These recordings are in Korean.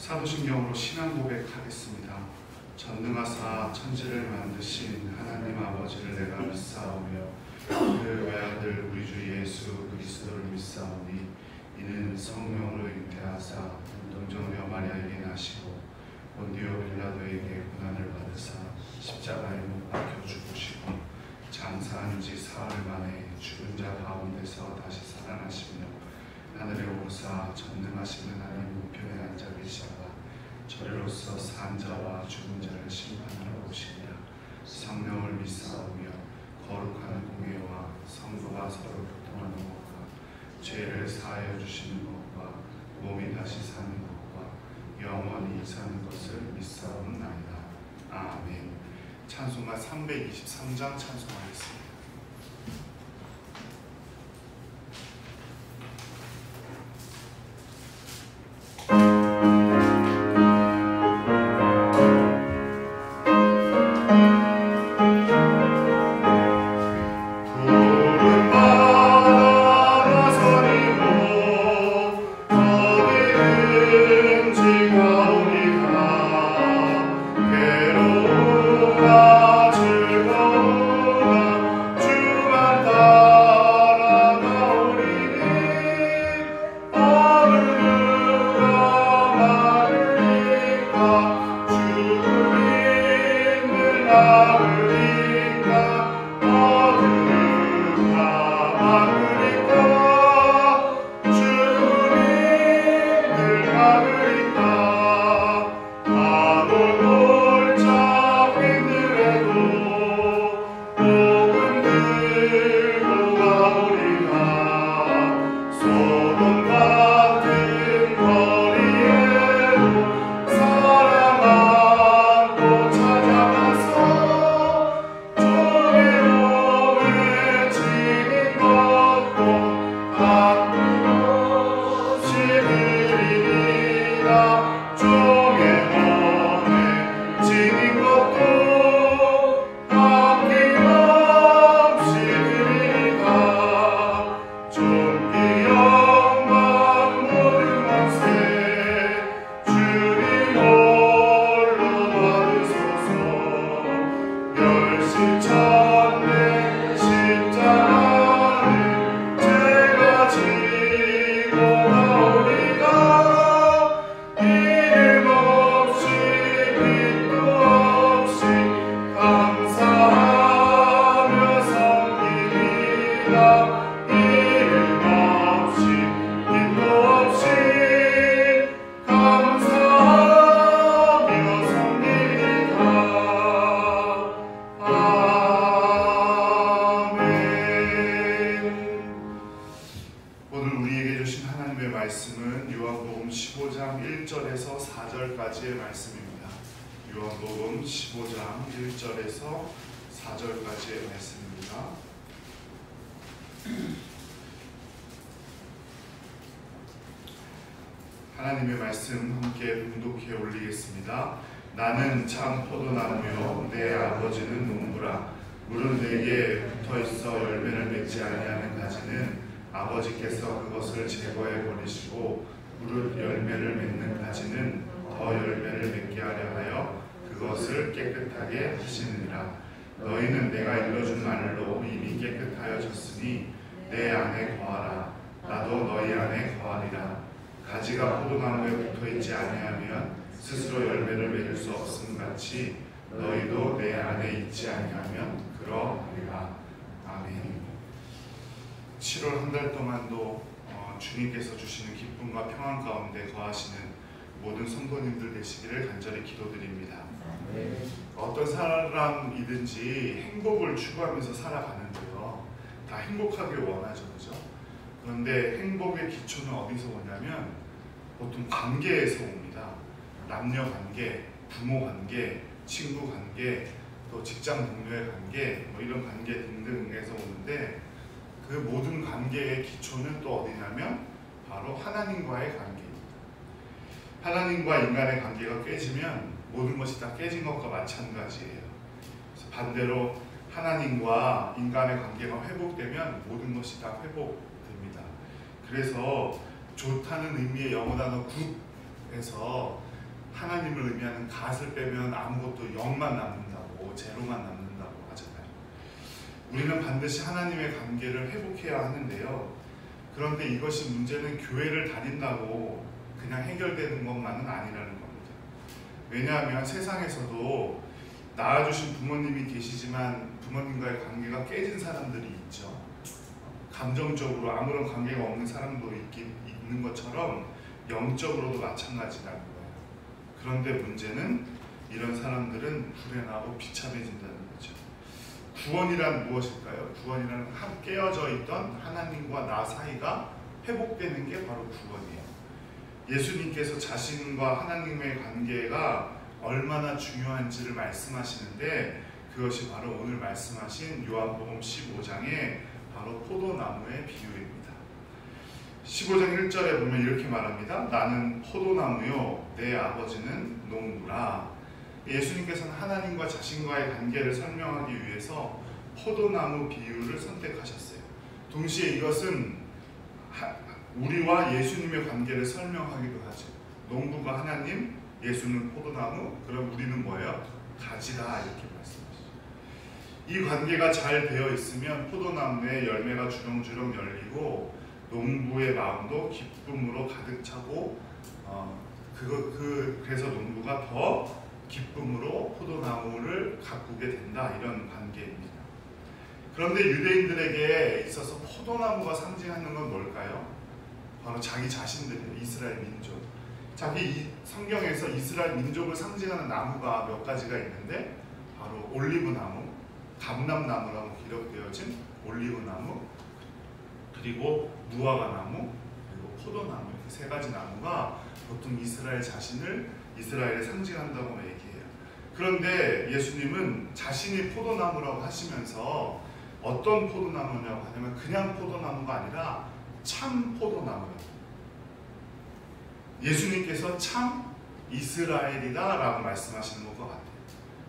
사도신경으로 신앙 고백하겠습니다. 전능하사 천지를 만드신 하나님 아버지를 내가 믿사오며 그 외아들 우리 주 예수 그리스도를 믿사오니 이는 성령으로 잉태하사 동정녀 마리아에게 나시고 본디오 빌라도에게 고난을 받으사 십자가에 못 박혀 죽으시고 장사한 지 사흘 만에 죽은 자 가운데서 다시 살아나시며 하늘에 오르사 전능하신 하나님 우편에 앉아 계시다가 저리로서 산 자와 죽은 자를 심판하러 오시리라. 성령을 믿사오며 거룩한 공예와 성도가 서로 교통하는 것과 죄를 사하여 주시는 것과 몸이 다시 사는 것과 영원히 사는 것을 믿사옵나이다. 아멘. 찬송가 323장 찬송하겠습니다. 말씀은 요한복음 15장 1절에서 4절까지의 말씀입니다. 요한복음 15장 1절에서 4절까지의 말씀입니다. 하나님의 말씀 함께 봉독해 올리겠습니다. 나는 참 포도나무요 내 아버지는 농부라. 물은 내게 붙어있어 열매를 맺지 아니하는 가지는 아버지께서 그것을 제거해 버리시고 무릇 열매를 맺는 가지는 더 열매를 맺게 하려 하여 그것을 깨끗하게 하시느니라. 너희는 내가 일러준 말로 이미 깨끗하여졌으니 내 안에 거하라. 나도 너희 안에 거하리라. 가지가 포도나무에 붙어있지 아니하면 스스로 열매를 맺을 수 없음 같이 너희도 내 안에 있지 아니하면 그러하리라. 아멘. 7월 한 달 동안도 주님께서 주시는 기쁨과 평안 가운데 거하시는 모든 성도님들 되시기를 간절히 기도드립니다. 어떤 사람이든지 행복을 추구하면서 살아가는데요, 다 행복하길 원하죠, 그죠? 그런데 행복의 기초는 어디서 오냐면 보통 관계에서 옵니다. 남녀 관계, 부모 관계, 친구 관계, 또 직장 동료의 관계, 뭐 이런 관계 등등에서 오는데, 그 모든 관계의 기초는 또 어디냐면 바로 하나님과의 관계입니다. 하나님과 인간의 관계가 깨지면 모든 것이 다 깨진 것과 마찬가지예요. 그래서 반대로 하나님과 인간의 관계가 회복되면 모든 것이 다 회복됩니다. 그래서 좋다는 의미의 영어 단어 굿에서 하나님을 의미하는 갓을 빼면 아무것도 0만 남는다고, 제로만 남는다고 하잖아요. 우리는 반드시 하나님의 관계를 회복해야 하는데요. 그런데 이것이 문제는 교회를 다닌다고 그냥 해결되는 것만은 아니라는 겁니다. 왜냐하면 세상에서도 낳아주신 부모님이 계시지만 부모님과의 관계가 깨진 사람들이 있죠. 감정적으로 아무런 관계가 없는 사람도 있는 것처럼 영적으로도 마찬가지라는 거예요. 그런데 문제는 이런 사람들은 불행하고 비참해진다는 거죠. 구원이란 무엇일까요? 구원이란 깨어져 있던 하나님과 나 사이가 회복되는 게 바로 구원이에요. 예수님께서 자신과 하나님의 관계가 얼마나 중요한지를 말씀하시는데 그것이 바로 오늘 말씀하신 요한복음 15장의 바로 포도나무의 비유입니다. 15장 1절에 보면 이렇게 말합니다. 나는 포도나무요 내 아버지는 농부라. 예수님께서는 하나님과 자신과의 관계를 설명하기 위해서 포도나무 비유를 선택하셨어요. 동시에 이것은 우리와 예수님의 관계를 설명하기도 하죠. 농부가 하나님, 예수는 포도나무, 그럼 우리는 뭐예요? 가지다, 이렇게 말씀하시죠. 이 관계가 잘 되어 있으면 포도나무의 열매가 주렁주렁 열리고 농부의 마음도 기쁨으로 가득 차고 그래서 농부가 더 기쁨으로 포도나무를 가꾸게 된다, 이런 관계입니다. 그런데 유대인들에게 있어서 포도나무가 상징하는 건 뭘까요? 바로 자기 자신들이에요. 이스라엘 민족. 자기 성경에서 이스라엘 민족을 상징하는 나무가 몇 가지가 있는데 바로 올리브나무, 감람나무라고 기록되어진 올리브나무, 그리고 무화과나무, 그리고 포도나무, 이렇게 세 가지 나무가 보통 이스라엘 자신을 이스라엘에 상징한다고 얘기해요. 그런데 예수님은 자신이 포도나무라고 하시면서 어떤 포도나무냐고 하냐면 그냥 포도나무가 아니라 참 포도나무예요. 예수님께서 참 이스라엘이다 라고 말씀하시는 것 같아요.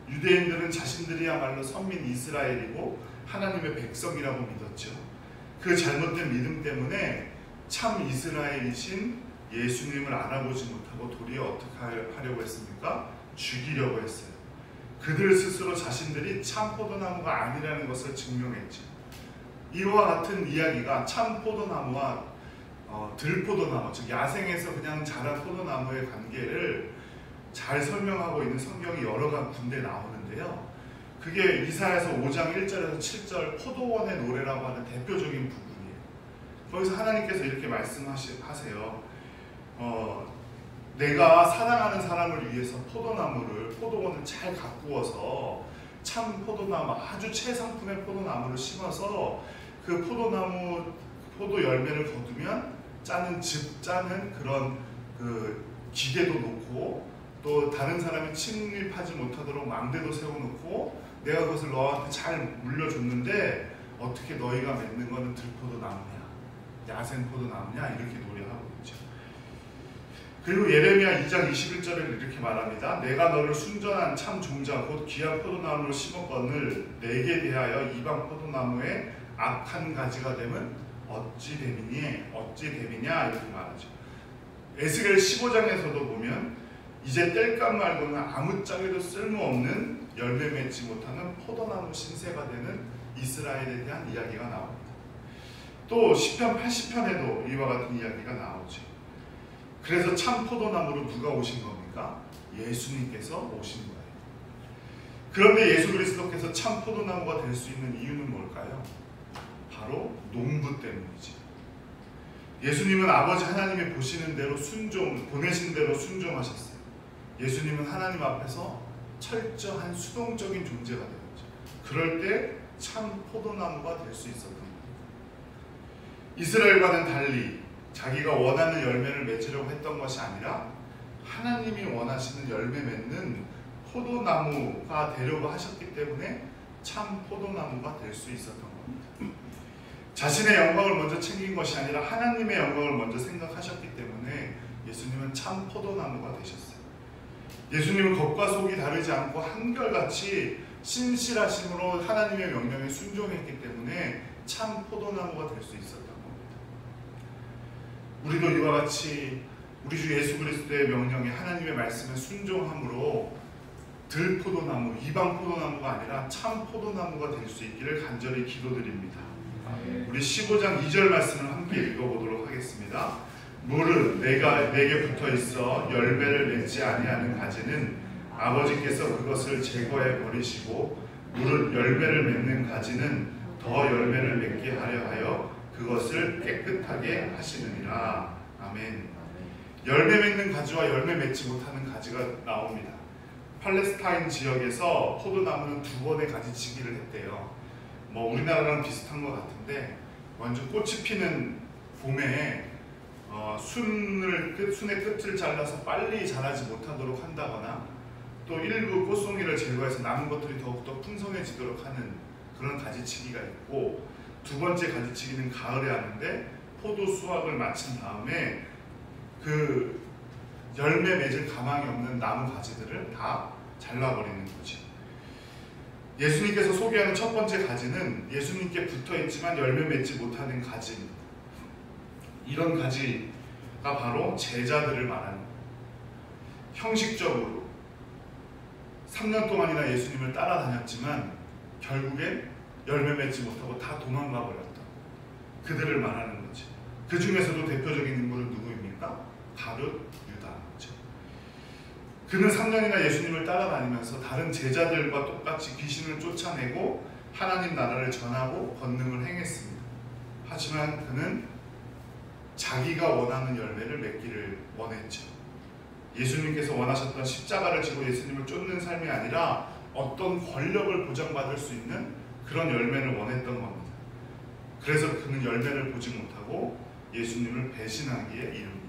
유대인들은 자신들이야말로 선민 이스라엘이고 하나님의 백성이라고 믿었죠. 그 잘못된 믿음 때문에 참 이스라엘이신 예수님을 알아보지 못하고 도리어 어떻게 하려고 했습니까? 죽이려고 했어요. 그들 스스로 자신들이 참 포도나무가 아니라는 것을 증명했죠. 이와 같은 이야기가 참 포도나무와 들포도나무, 즉 야생에서 그냥 자란 포도나무의 관계를 잘 설명하고 있는 성경이 여러 군데 나오는데요. 그게 이사야서 5장 1절에서 7절 포도원의 노래라고 하는 대표적인 부분이에요. 거기서 하나님께서 이렇게 말씀하세요. 내가 사랑하는 사람을 위해서 포도원을 잘 가꾸어서 참 포도나무, 아주 최상품의 포도나무를 심어서 그 포도 열매를 거두면 짜는 그런 그 기계도 놓고 또 다른 사람이 침입하지 못하도록 망대도 세워놓고 내가 그것을 너한테 잘 물려줬는데 어떻게 너희가 맺는 거는 들포도나무냐, 야생 포도나무냐, 이렇게 노래하고 있죠. 그리고 예레미야 2장 21절에 이렇게 말합니다. 내가 너를 순전한 참 종자 곧 귀한 포도나무로 심었거늘 내게 대하여 이방 포도나무에 악한 가지가 되면 어찌 됨이냐 이렇게 말하죠. 에스겔 15장에서도 보면 이제 뗄감 말고는 아무짝에도 쓸모없는 열매 맺지 못하는 포도나무 신세가 되는 이스라엘에 대한 이야기가 나옵니다. 또 시편 80편에도 이와 같은 이야기가 나오죠. 그래서 참 포도나무로 누가 오신 겁니까? 예수님께서 오신 거예요. 그런데 예수 그리스도께서 참 포도나무가 될 수 있는 이유는 뭘까요? 바로 농부 때문이지. 예수님은 아버지 하나님이 보시는 대로 보내신 대로 순종하셨어요. 예수님은 하나님 앞에서 철저한 수동적인 존재가 되었죠. 그럴 때 참 포도나무가 될 수 있었던 겁니다. 이스라엘과는 달리 자기가 원하는 열매를 맺으려고 했던 것이 아니라 하나님이 원하시는 열매 맺는 포도나무가 되려고 하셨기 때문에 참 포도나무가 될 수 있었던 겁니다. 자신의 영광을 먼저 챙긴 것이 아니라 하나님의 영광을 먼저 생각하셨기 때문에 예수님은 참 포도나무가 되셨어요. 예수님은 겉과 속이 다르지 않고 한결같이 신실하심으로 하나님의 명령에 순종했기 때문에 참 포도나무가 될 수 있었던 겁니다. 우리도 이와 같이 우리 주 예수 그리스도의 명령에 하나님의 말씀에 순종함으로 들포도나무, 이방 포도나무가 아니라 참 포도나무가 될 수 있기를 간절히 기도드립니다. 우리 15장 2절 말씀을 함께 읽어보도록 하겠습니다. 무릇 내게 붙어있어 열매를 맺지 아니하는 가지는 아버지께서 그것을 제거해 버리시고, 무릇 열매를 맺는 가지는 더 열매를 맺게 하려 하여 그것을 깨끗하게 하시느니라. 아멘. 열매 맺는 가지와 열매 맺지 못하는 가지가 나옵니다. 팔레스타인 지역에서 포도나무는 2번의 가지치기를 했대요. 우리나라랑 비슷한 것 같은데, 먼저 꽃이 피는 봄에 순의 끝을 잘라서 빨리 자라지 못하도록 한다거나, 또 일부 꽃송이를 제거해서 남은 것들이 더욱더 풍성해지도록 하는 그런 가지치기가 있고, 2번째 가지치기는 가을에 하는데, 포도 수확을 마친 다음에 그 열매 맺을 가망이 없는 나무 가지들을 다 잘라버리는 거지. 예수님께서 소개하는 첫 번째 가지는 예수님께 붙어있지만 열매 맺지 못하는 가지입니다. 이런 가지가 바로 제자들을 말하는 거예요. 형식적으로 3년 동안이나 예수님을 따라다녔지만 결국엔 열매 맺지 못하고 다 도망가 버렸다. 그들을 말하는 거지. 그 중에서도 대표적인 인물은 누구입니까? 가룟 유다죠. 그는 3년이나 예수님을 따라다니면서 다른 제자들과 똑같이 귀신을 쫓아내고 하나님 나라를 전하고 권능을 행했습니다. 하지만 그는 자기가 원하는 열매를 맺기를 원했죠. 예수님께서 원하셨던 십자가를 지고 예수님을 쫓는 삶이 아니라 어떤 권력을 보장받을 수 있는 그런 열매를 원했던 겁니다. 그래서 그는 열매를 보지 못하고 예수님을 배신하기에 이릅니다.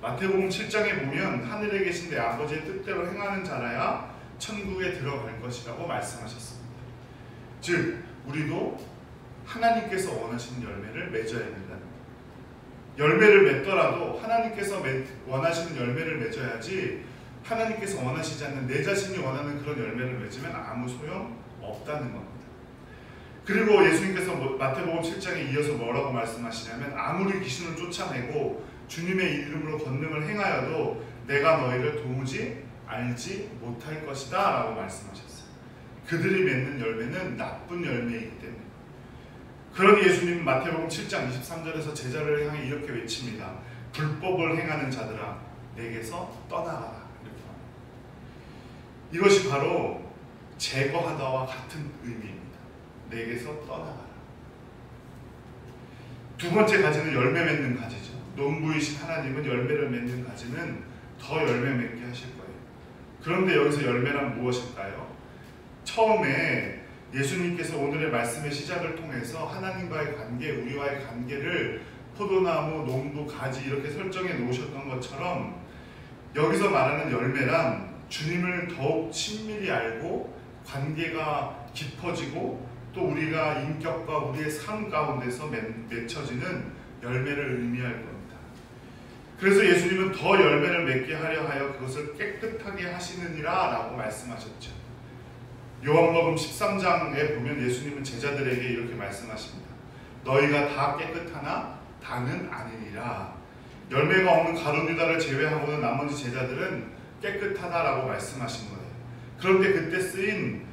마태복음 7장에 보면 하늘에 계신 내 아버지의 뜻대로 행하는 자라야 천국에 들어갈 것이라고 말씀하셨습니다. 즉 우리도 하나님께서 원하시는 열매를 맺어야 된다는 거예요. 열매를 맺더라도 하나님께서 원하시는 열매를 맺어야지, 하나님께서 원하시지 않는 내 자신이 원하는 그런 열매를 맺으면 아무 소용 없다는 겁니다. 그리고 예수님께서 마태복음 7장에 이어서 뭐라고 말씀하시냐면, 아무리 귀신을 쫓아내고 주님의 이름으로 권능을 행하여도 내가 너희를 도무지 알지 못할 것이다 라고 말씀하셨어요. 그들이 맺는 열매는 나쁜 열매이기 때문에. 그러니 예수님은 마태복음 7장 23절에서 제자를 향해 이렇게 외칩니다. 불법을 행하는 자들아 내게서 떠나가라. 이렇게 말합니다. 이것이 바로 제거하다와 같은 의미입니다. 내게서 떠나가라. 두 번째 가지는 열매 맺는 가지죠. 농부이신 하나님은 열매를 맺는 가지는 더 열매 맺게 하실 거예요. 그런데 여기서 열매란 무엇일까요? 처음에 예수님께서 오늘의 말씀의 시작을 통해서 하나님과의 관계, 우리와의 관계를 포도나무, 농부, 가지 이렇게 설정해 놓으셨던 것처럼, 여기서 말하는 열매란 주님을 더욱 친밀히 알고 관계가 깊어지고 또 우리가 인격과 우리의 삶 가운데서 맺혀지는 열매를 의미할 겁니다. 그래서 예수님은 더 열매를 맺게 하려 하여 그것을 깨끗하게 하시느니라 라고 말씀하셨죠. 요한복음 13장에 보면 예수님은 제자들에게 이렇게 말씀하십니다. 너희가 다 깨끗하나 다는 아니니라. 열매가 없는 가룟 유다를 제외하고는 나머지 제자들은 깨끗하다라고 말씀하신 거예요. 그런데 그때 쓰인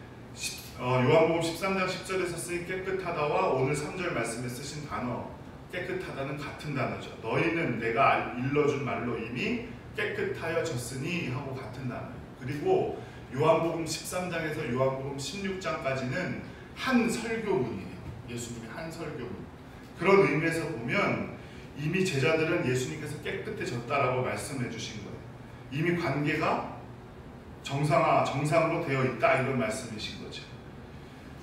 요한복음 13장 10절에서 쓰인 깨끗하다와 오늘 3절 말씀에 쓰신 단어 깨끗하다는 같은 단어죠. 너희는 내가 일러준 말로 이미 깨끗하여졌으니 하고 같은 단어예요. 그리고 요한복음 13장에서 요한복음 16장까지는 한 설교문이에요. 예수님의 한 설교문. 그런 의미에서 보면 이미 제자들은 예수님께서 깨끗해졌다라고 말씀해 주신 거예요. 이미 관계가 정상으로 되어 있다, 이런 말씀이신 거죠.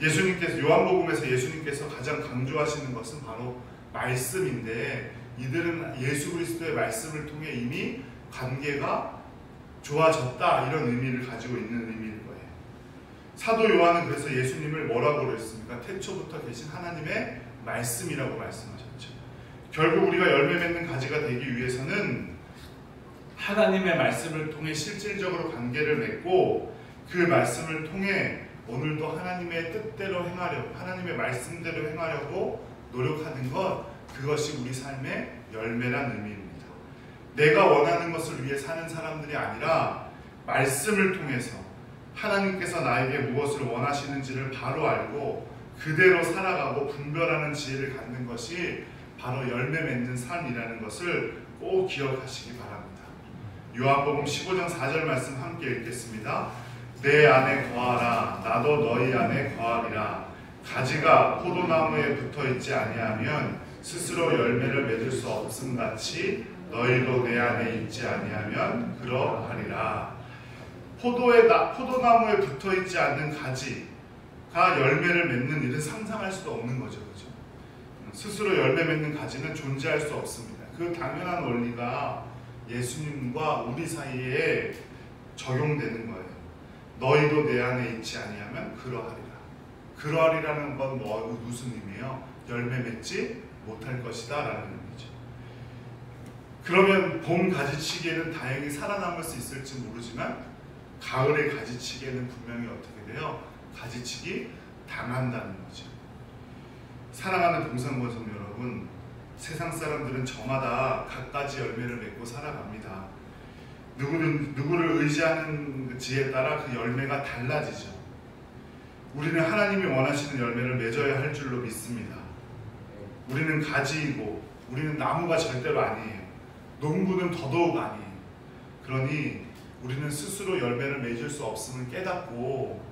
예수님께서 요한복음에서 예수님께서 가장 강조하시는 것은 바로 말씀인데, 이들은 예수 그리스도의 말씀을 통해 이미 관계가 좋아졌다, 이런 의미를 가지고 있는 의미인 거예요. 사도 요한은 그래서 예수님을 뭐라고 그랬습니까? 태초부터 계신 하나님의 말씀이라고 말씀하셨죠. 결국 우리가 열매 맺는 가지가 되기 위해서는 하나님의 말씀을 통해 실질적으로 관계를 맺고, 그 말씀을 통해 오늘도 하나님의 뜻대로 행하려고, 하나님의 말씀대로 행하려고 노력하는 것, 그것이 우리 삶의 열매란 의미입니다. 내가 원하는 것을 위해 사는 사람들이 아니라 말씀을 통해서 하나님께서 나에게 무엇을 원하시는지를 바로 알고 그대로 살아가고 분별하는 지혜를 갖는 것이 바로 열매 맺는 삶이라는 것을 꼭 기억하시기 바랍니다. 요한복음 15장 4절 말씀 함께 읽겠습니다. 내 안에 거하라 나도 너희 안에 거하리라. 가지가 포도나무에 붙어있지 아니하면 스스로 열매를 맺을 수 없음같이 너희도 내 안에 있지 아니하면 그러하리라. 포도나무에 붙어있지 않는 가지가 열매를 맺는 일은 상상할 수도 없는 거죠. 그렇죠? 스스로 열매 맺는 가지는 존재할 수 없습니다. 그 당연한 원리가 예수님과 우리 사이에 적용되는 거예요. 너희도 내 안에 있지 아니하면 그러하리라. 그러하리라는 건 무슨 의미예요? 열매 맺지 못할 것이다 라는 의미죠. 그러면 봄 가지치기에는 다행히 살아남을 수 있을지 모르지만 가을의 가지치기에는 분명히 어떻게 돼요? 가지치기 당한다는 거죠. 사랑하는 동산고성 여러분, 세상 사람들은 저마다 갖가지 열매를 맺고 살아갑니다. 누구를 의지하는지에 따라 그 열매가 달라지죠. 우리는 하나님이 원하시는 열매를 맺어야 할 줄로 믿습니다. 우리는 가지이고 우리는 나무가 절대로 아니에요. 농부는 더더욱 아니에요. 그러니 우리는 스스로 열매를 맺을 수 없음을 깨닫고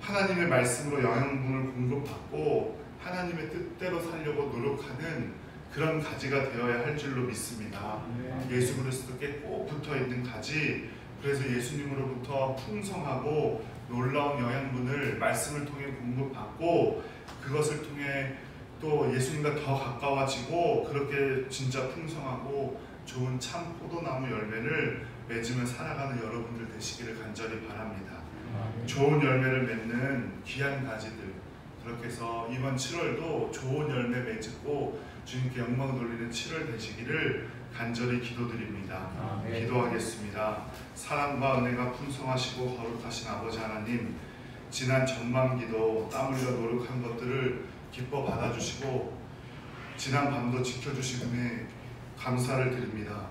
하나님의 말씀으로 영양분을 공급받고 하나님의 뜻대로 살려고 노력하는 그런 가지가 되어야 할 줄로 믿습니다. 예수 그리스도께 꼭 붙어있는 가지, 그래서 예수님으로부터 풍성하고 놀라운 영양분을 말씀을 통해 공급받고 그것을 통해 또 예수님과 더 가까워지고 그렇게 진짜 풍성하고 좋은 참 포도나무 열매를 맺으며 살아가는 여러분들 되시기를 간절히 바랍니다. 좋은 열매를 맺는 귀한 가지들, 그렇게 해서 이번 7월도 좋은 열매 맺고 주님께 영광 돌리는 7월 되시기를 간절히 기도드립니다. 기도하겠습니다. 사랑과 은혜가 풍성하시고 거룩하신 아버지 하나님, 지난 전반기도 땀 흘려 노력한 것들을 기뻐 받아주시고 지난 밤도 지켜주신 은혜 감사를 드립니다.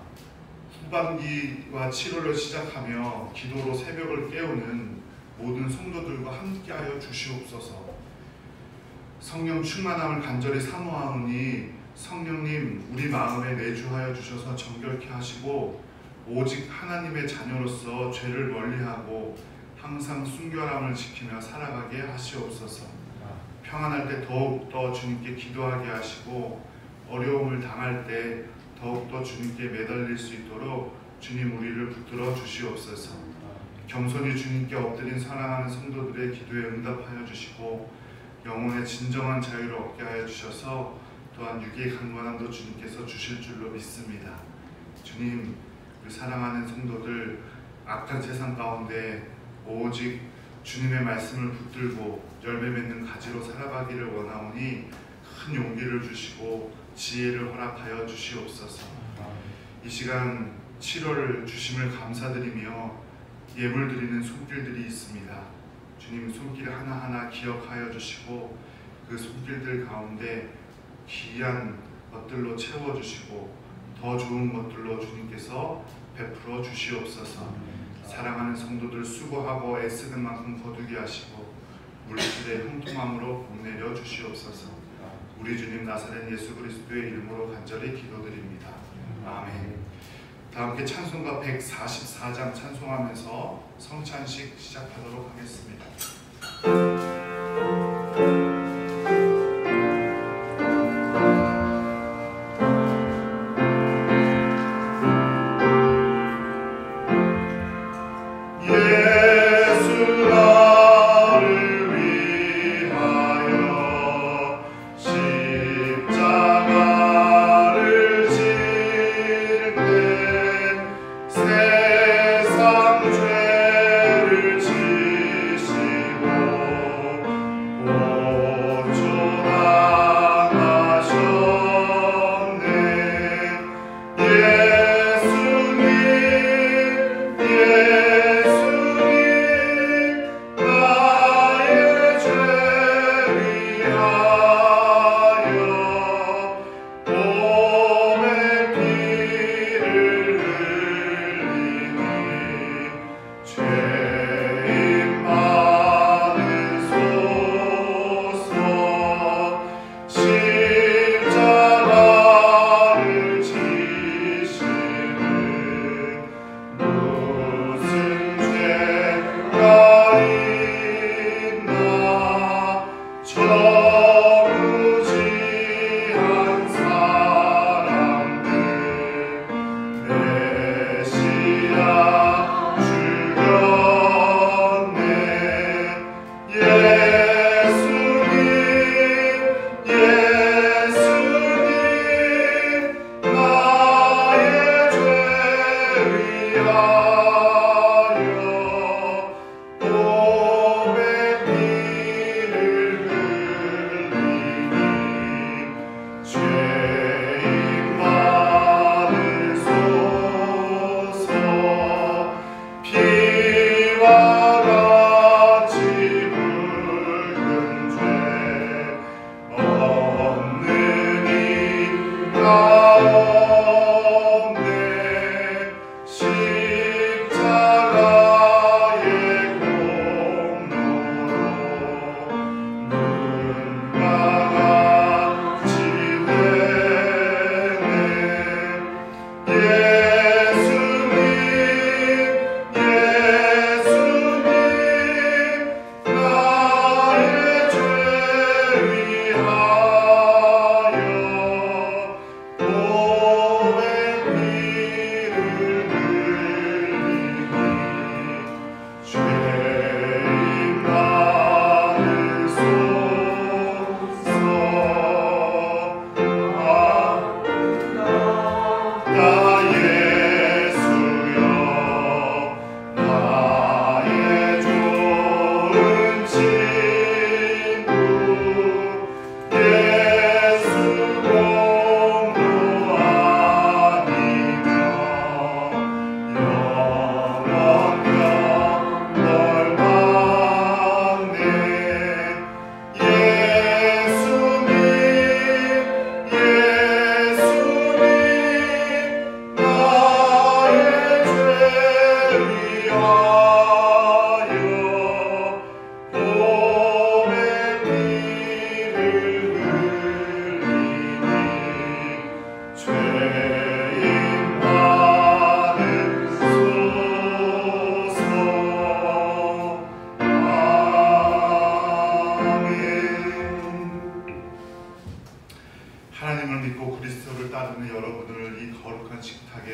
후반기와 7월을 시작하며 기도로 새벽을 깨우는 모든 성도들과 함께하여 주시옵소서. 성령 충만함을 간절히 사모하오니 성령님 우리 마음에 내주하여 주셔서 정결케 하시고 오직 하나님의 자녀로서 죄를 멀리하고 항상 순결함을 지키며 살아가게 하시옵소서. 평안할 때 더욱더 주님께 기도하게 하시고 어려움을 당할 때 더욱더 주님께 매달릴 수 있도록 주님 우리를 붙들어 주시옵소서. 겸손히 주님께 엎드린 사랑하는 성도들의 기도에 응답하여 주시고 영혼의 진정한 자유를 얻게 하여 주셔서 또한 육의 강건함도 주님께서 주실 줄로 믿습니다. 주님, 우리 사랑하는 성도들 악한 세상 가운데 오직 주님의 말씀을 붙들고 열매 맺는 가지로 살아가기를 원하오니 큰 용기를 주시고 지혜를 허락하여 주시옵소서. 이 시간 7월 주심을 감사드리며 예물 드리는 손길들이 있습니다. 주님 손길 하나하나 기억하여 주시고 그 손길들 가운데 귀한 것들로 채워주시고 더 좋은 것들로 주님께서 베풀어 주시옵소서. 사랑하는 성도들 수고하고 애쓰는 만큼 거두게 하시고 물질의 형통함으로 복내려 주시옵소서. 우리 주님 나사렛 예수 그리스도의 이름으로 간절히 기도드립니다. 아멘. 다 함께 찬송가 144장 찬송하면서 성찬식 시작하도록 하겠습니다. 세상 죄를 지시고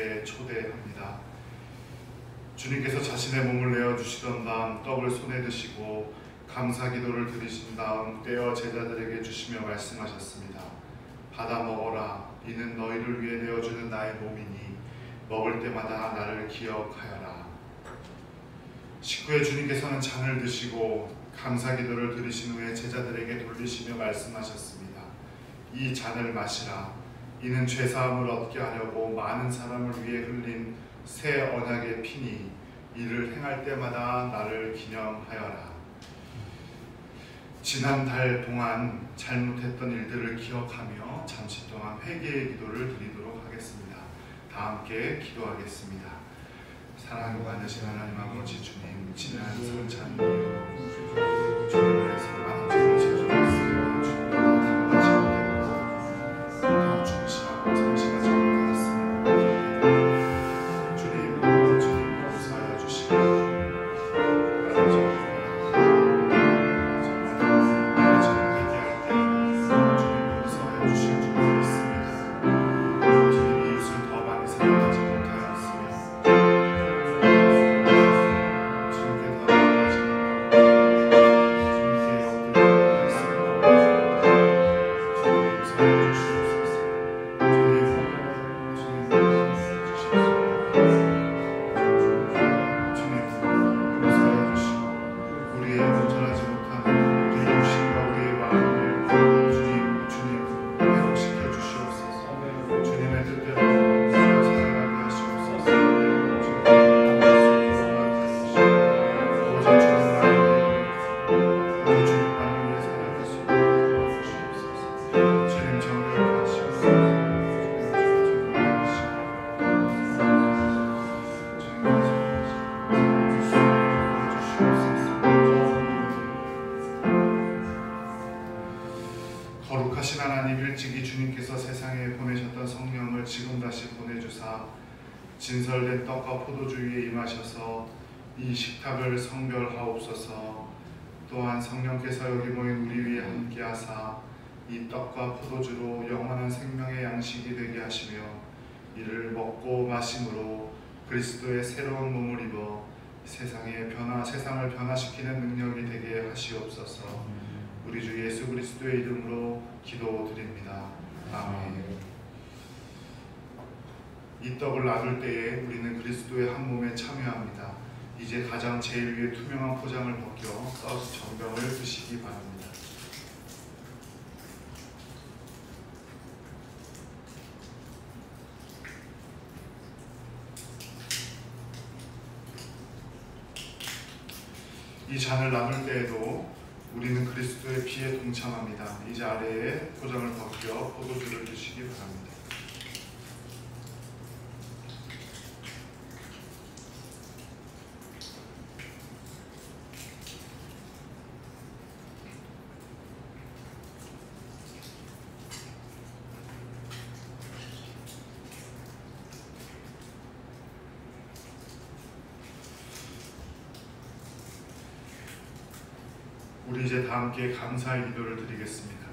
가운데 초대합니다. 주님께서 자신의 몸을 내어주시던 다음 떡을 손에 드시고 감사 기도를 드리신 다음 떼어 제자들에게 주시며 말씀하셨습니다. 받아 먹어라. 이는 너희를 위해 내어주는 나의 몸이니 먹을 때마다 나를 기억하여라. 식후에 주님께서는 잔을 드시고 감사 기도를 드리신 후에 제자들에게 돌리시며 말씀하셨습니다. 이 잔을 마시라. 이는 죄사함을 얻게 하려고 많은 사람을 위해 흘린 새 언약의 피니 이를 행할 때마다 나를 기념하여라. 지난달 동안 잘못했던 일들을 기억하며 잠시 동안 회개의 기도를 드리도록 하겠습니다. 다 함께 기도하겠습니다. 사랑이 많으신 하나님 아버지 주님, 지난 성찬 이후 주님 안에서 많은 점을 제조했습니다. 주님 당하지 못했고 더 충실하고 성실하지 못하였습니다. 주님 용서하여 주시고 거룩하신 하나님, 일찍이 주님께서 세상에 보내셨던 성령을 지금 다시 보내주사 진설된 떡과 포도주 위에 임하셔서 이 식탁을 성별하옵소서. 또한 성령께서 여기 모인 우리 위에 함께하사 이 떡과 포도주로 영원한 생명의 양식이 되게 하시며 이를 먹고 마심으로 그리스도의 새로운 몸을 입어 세상을 변화시키는 능력이 되게 하시옵소서. 우리 주 예수 그리스도의 이름으로 기도드립니다. 아멘. 이 떡을 나눌 때에 우리는 그리스도의 한 몸에 참여합니다. 이제 가장 제일 위에 투명한 포장을 벗겨 떡 정병을 드시기 바랍니다. 이 잔을 나눌 때에도 우리는 그리스도의 피에 동참합니다. 이제 아래에 포장을 벗겨 포도주를 드시기 바랍니다. 우리 이제 다 함께 감사의 기도를 드리겠습니다.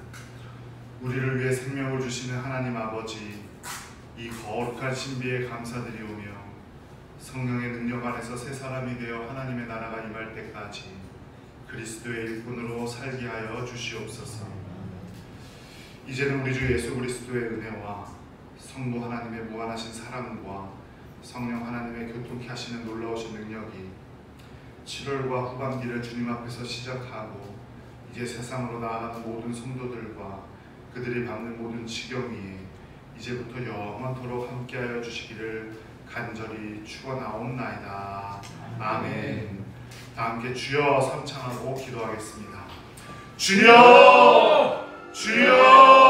우리를 위해 생명을 주시는 하나님 아버지, 이 거룩한 신비에 감사드리오며 성령의 능력 안에서 새 사람이 되어 하나님의 나라가 임할 때까지 그리스도의 일꾼으로 살게 하여 주시옵소서. 이제는 우리 주 예수 그리스도의 은혜와 성부 하나님의 무한하신 사랑과 성령 하나님의 교통케 하시는 놀라우신 능력이 7월과 후반기를 주님 앞에서 시작하고 이제 세상으로 나아가는 모든 성도들과 그들이 받는 모든 지경 위에 이제부터 영원토록 함께하여 주시기를 간절히 축원하옵나이다. 아멘. 다 함께 주여 삼창하고 기도하겠습니다. 주여, 주여.